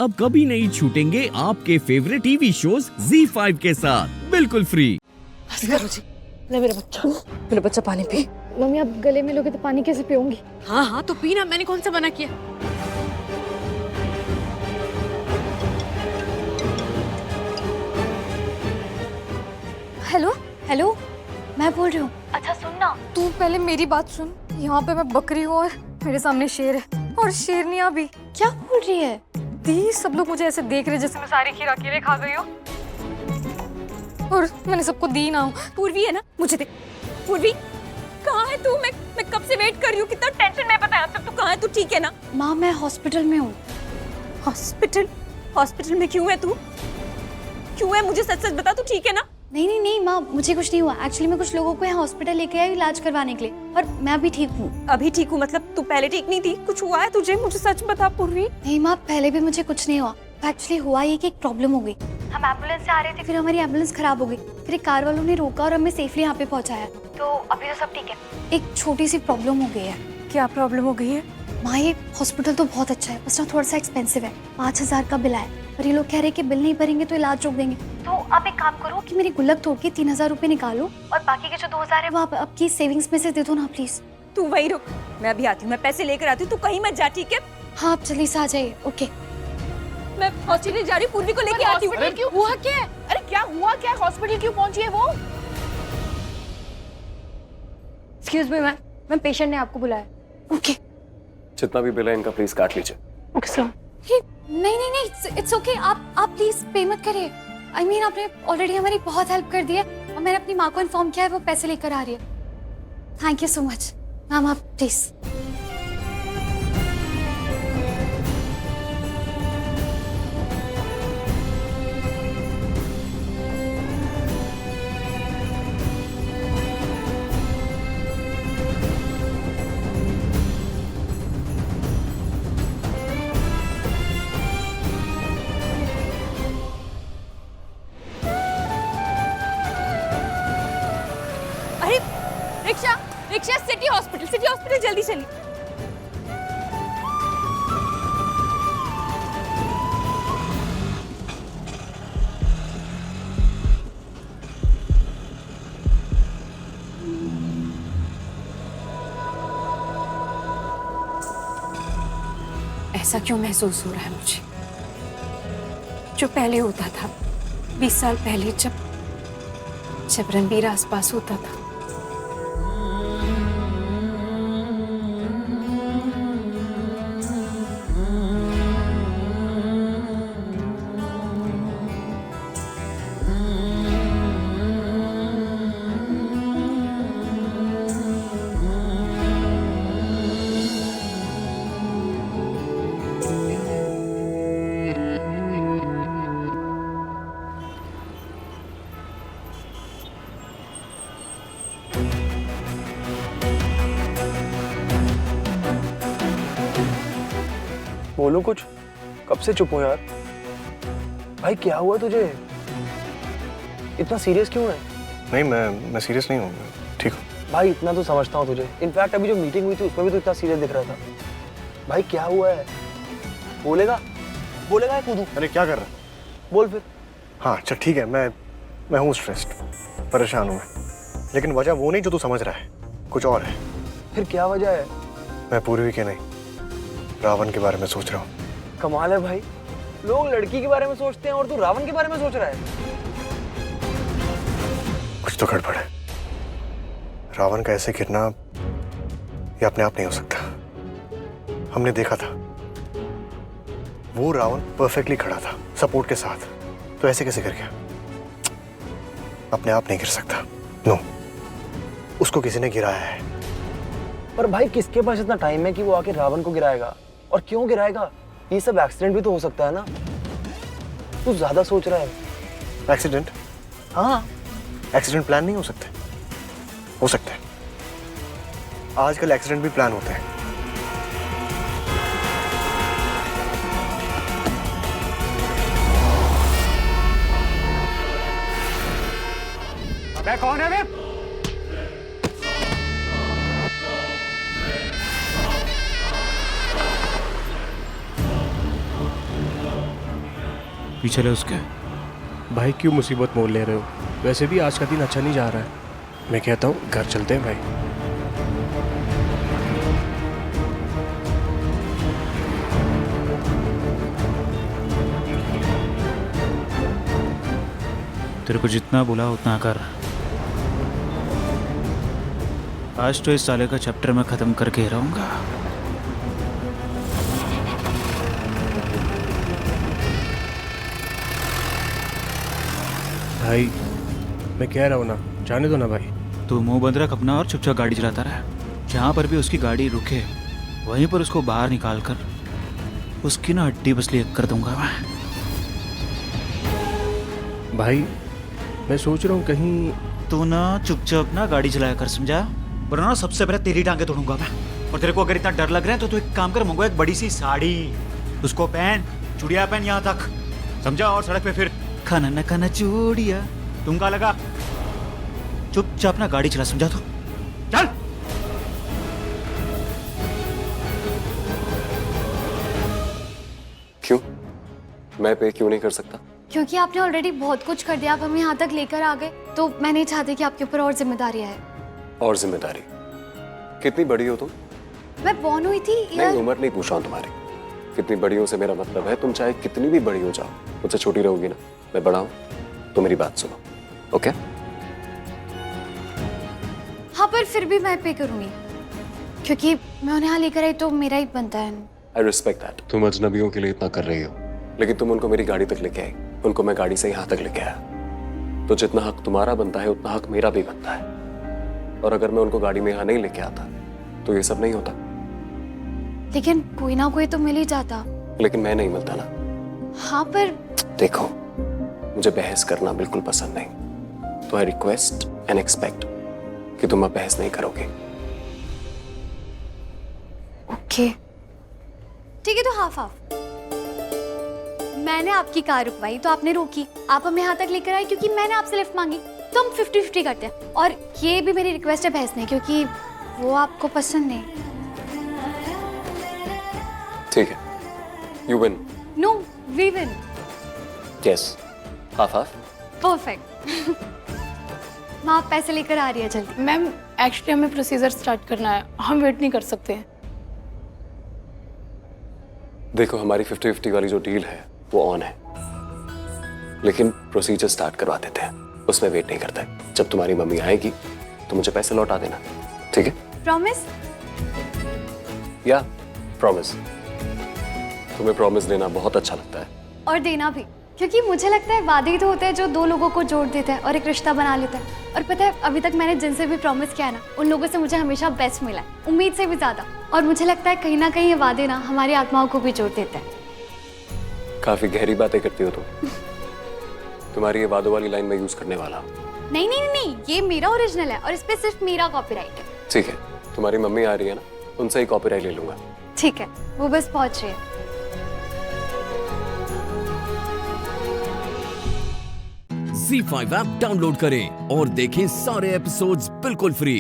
अब कभी नहीं छूटेंगे आपके फेवरेट टीवी शोज ZEE5 के साथ बिल्कुल फ्री। बस करो जी। ले मेरा बच्चा पानी पी। मम्मी आप गले में लोगे तो पानी कैसे पीऊंगी? हाँ हाँ तो पीना, मैंने कौन सा मना किया। हेलो हेलो, मैं बोल रही हूँ। अच्छा सुन ना, तू पहले मेरी बात सुन। यहाँ पे मैं बकरी हूँ और मेरे सामने शेर है और शेरनियाँ भी। क्या बोल रही है दी? सब लोग मुझे ऐसे देख रहे जैसे मैं सारी खीर अकेले खा गई हूँ और मैंने सबको दी ना हो। पूर्वी है ना, मुझे दे। पूर्वी कहाँ है तू? मैं कब से वेट कर रही हूँ, कितना टेंशन में बताया तब। तू कहाँ है? तू ठीक है ना? माँ मैं हॉस्पिटल में हूँ। हॉस्पिटल में क्यों है तू? क्यों है? मुझे सच सच बता, तू ठीक है ना? नहीं माँ, मुझे कुछ नहीं हुआ। एक्चुअली मैं कुछ लोगों को यहाँ हॉस्पिटल लेके आई इलाज करवाने के लिए और मैं अभी ठीक हूँ। अभी ठीक हूँ मतलब तू पहले ठीक नहीं थी? कुछ हुआ है तुझे? मुझे सच बता पूर्वी। नहीं माँ, पहले भी मुझे कुछ नहीं हुआ। एक्चुअली हुआ ये कि एक प्रॉब्लम हो गई। हम एम्बुलेंस से आ रहे थे, फिर हमारी एम्बुलेंस खराब हो गई। फिर एक कार वालों ने रोका और हमें सेफली यहाँ पे पहुँचाया। तो अभी तो सब ठीक है। एक छोटी सी प्रॉब्लम हो गई है। क्या प्रॉब्लम हो गई है? माँ ये हॉस्पिटल तो बहुत अच्छा है, बस ना थोड़ा सा एक्सपेंसिव है। 5,000 का बिल आया और ये लोग कह रहे हैं कि बिल नहीं भरेंगे तो इलाज रोक देंगे। तो आप एक काम करो कि मेरी गुल्लक तोड़ के 3,000 रुपए निकालो और बाकी के जो 2,000 है वो आप आपकी सेविंग्स में से दे दो ना प्लीज। तू वही रुक, मैं अभी आती हूँ। मैं पैसे लेकर आती हूँ, तू कहीं मत जा, ठीक है? हाँ आप जल्दी से आ जाइए। ओके मैं हॉस्पिटल जा रही हूँ, पूर्वी को लेके आती हूँ। क्यों हुआ क्या है? अरे क्या हुआ क्या? हॉस्पिटल क्यों पहुंची है वो? एक्सक्यूज मी मैम, पेशेंट ने आपको बुलाया। ओके जितना भी बिल है इनका प्लीज काट लीजिए। Okay sir. नहीं इट्स ओके। आप प्लीज पे मत करिए। आई मीन आपने ऑलरेडी हमारी बहुत हेल्प कर दी है और मैंने अपनी माँ को इन्फॉर्म किया है, वो पैसे लेकर आ रही है। Thank you so much ma'am, आप प्लीज। अरे रिक्शा सिटी हॉस्पिटल जल्दी चली। ऐसा क्यों महसूस हो रहा है मुझे, जो पहले होता था 20 साल पहले, जब रणबीर आसपास होता था। बोलो कुछ, कब से चुप हो यार? भाई क्या हुआ तुझे? इतना सीरियस क्यों है? नहीं मैं सीरियस नहीं हूँ, ठीक हूँ। भाई इतना तो समझता हूँ तुझे। इनफैक्ट अभी जो मीटिंग हुई थी उसमें भी तो इतना सीरियस दिख रहा था। भाई क्या हुआ है? बोलेगा या कूदूं? अरे क्या कर रहा है? बोल फिर। हाँ अच्छा ठीक है, मैं हूँ स्ट्रेस्ड, परेशान हूँ मैं, लेकिन वजह वो नहीं जो तू समझ रहा है, कुछ और है। फिर क्या वजह है? मैं पूर्वी के नहीं, रावण के बारे में सोच रहा हूँ। कमाल है भाई, लोग लड़की के बारे में सोचते हैं और तू रावण के बारे में सोच रहा है। कुछ तो गड़बड़ है। रावण का ऐसे गिरना ये अपने आप नहीं हो सकता। हमने देखा था, वो रावण परफेक्टली खड़ा था सपोर्ट के साथ, तो ऐसे कैसे गिर गया? अपने आप नहीं गिर सकता। नो, उसको किसी ने गिराया है। पर भाई किसके पास इतना टाइम है कि वो आके रावण को गिराएगा? और क्यों गिराएगा? ये सब एक्सीडेंट भी तो हो सकता है ना। तू ज्यादा सोच रहा है। एक्सीडेंट? हाँ, एक्सीडेंट प्लान नहीं हो सकते? हो सकते हैं। आजकल एक्सीडेंट भी प्लान होते हैं। अबे कौन है बे? पीछे ले उसके। भाई क्यों मुसीबत मोल ले रहे हो? वैसे भी आज का दिन अच्छा नहीं जा रहा है। मैं कहता हूँ घर चलते हैं भाई। तेरे को जितना बोला उतना कर। आज तो इस साले का चैप्टर मैं खत्म करके ही रहूंगा। भाई मैं कह रहा हूँ ना, जाने दो ना भाई। तू मुंह बंद रख अपना और चुपचाप गाड़ी चलाता रहा। जहाँ पर भी उसकी गाड़ी रुके वहीं पर उसको बाहर निकाल कर उसकी ना हड्डी पसली कर दूंगा मैं। भाई मैं सोच रहा हूँ कहीं। तू ना चुपचाप ना गाड़ी चलाया कर, समझा? वरना ना सबसे पहले तेरी टांगे तोड़ूंगा मैं। और तेरे को अगर इतना डर लग रहा है तो तू एक काम कर, मंगवा एक बड़ी सी साड़ी, उसको पहन, चूड़िया पहन यहाँ तक, समझा? और सड़क पे फिर खाना न खाना चूड़िया, तुमका लगा? चुपचाप ना गाड़ी चला, समझा? तो चल। क्यों? मैं पे क्यों नहीं कर सकता? क्योंकि आपने ऑलरेडी बहुत कुछ कर दिया, आप हमें यहाँ तक लेकर आ गए, तो मैं नहीं चाहती कि आपके ऊपर और जिम्मेदारी आए। और जिम्मेदारी? कितनी बड़ी हो तुम? मैं बॉर्न हुई थी नहीं, उम्र नहीं पूछ रहा हूँ तुम्हारी। कितनी बड़ी हो से मेरा मतलब है तुम चाहे कितनी भी बड़ी हो जाओ, मुझसे छोटी रहोगी ना। मैं बड़ा हूँ तो मेरी बात सुनो, ओके? हाँ, पर फिर भी मैं पे करूंगी क्योंकि मैं उन्हें यहाँ लेकर आई तो मेरा ही बनता है। I respect that. तुम अजनबियों के लिए इतना कर रही हो, लेकिन तुम उनको मेरी गाड़ी तक लेके आई, उनको मैं गाड़ी से यहाँ तक लेके आया। तो जितना हक तुम्हारा बनता है उतना हक मेरा भी बनता है। और अगर मैं उनको गाड़ी में यहाँ नहीं लेके आता तो ये सब नहीं होता। लेकिन कोई ना कोई तो मिल ही जाता। लेकिन मैं नहीं मिलता ना। हाँ, पर देखो, मुझे बहस करना बिल्कुल पसंद नहीं, तो आई रिक्वेस्ट एंड एक्सपेक्ट कि तुम अब बहस नहीं करोगे। ओके ठीक है, तो हाफ हाफ। मैंने आपकी कार रुकवाई तो आपने रोकी, आप हमें यहाँ तक लेकर आए क्योंकि मैंने आपसे लिफ्ट मांगी, तो हम 50-50 करते हैं। और ये भी मेरी रिक्वेस्ट है बहस नहीं, क्योंकि वो आपको पसंद नहीं। ठीक है, you win. No, we win. Yes, half half. Perfect. माँ आप पैसे लेकर आ रही है जल्दी। मैम एक्चुअली हमें प्रोसीजर स्टार्ट करना है, हम वेट नहीं कर सकते। देखो, हमारी 50-50 वाली जो डील है वो ऑन है, लेकिन प्रोसीजर स्टार्ट करवा देते हैं, उसमें वेट नहीं करता है। जब तुम्हारी मम्मी आएगी तो मुझे पैसे लौटा देना, ठीक है? प्रॉमिस? या प्रॉमिस। तुम्हें प्रॉमिस देना बहुत अच्छा लगता है। और देना भी, क्योंकि मुझे लगता है वादे ही तो होते हैं जो दो लोगों को जोड़ देते हैं और एक रिश्ता बना लेते हैं। और पता है, अभी तक मैंने जिनसे भी प्रॉमिस किया है ना, उन लोगों से मुझे हमेशा बेस्ट मिला है, उम्मीद से भी ज्यादा। और मुझे लगता है कहीं ना कहीं ये वादे ना हमारी आत्माओं को भी जोड़ देते हैं। काफी गहरी बातें करती हो तुम। तुम्हारी ये वादों वाली लाइन में यूज करने वाला हूँ। नहीं नहीं नहीं, ये मेरा ओरिजिनल है और इस पे सिर्फ मेरा कॉपीराइट है। ठीक है, तुम्हारी मम्मी आ रही है ना, उनसे ही कॉपीराइट ले लूंगा। ठीक है, वो बस पहुंच रही है। Z5 ऐप डाउनलोड करें और देखें सारे एपिसोड्स बिल्कुल फ्री।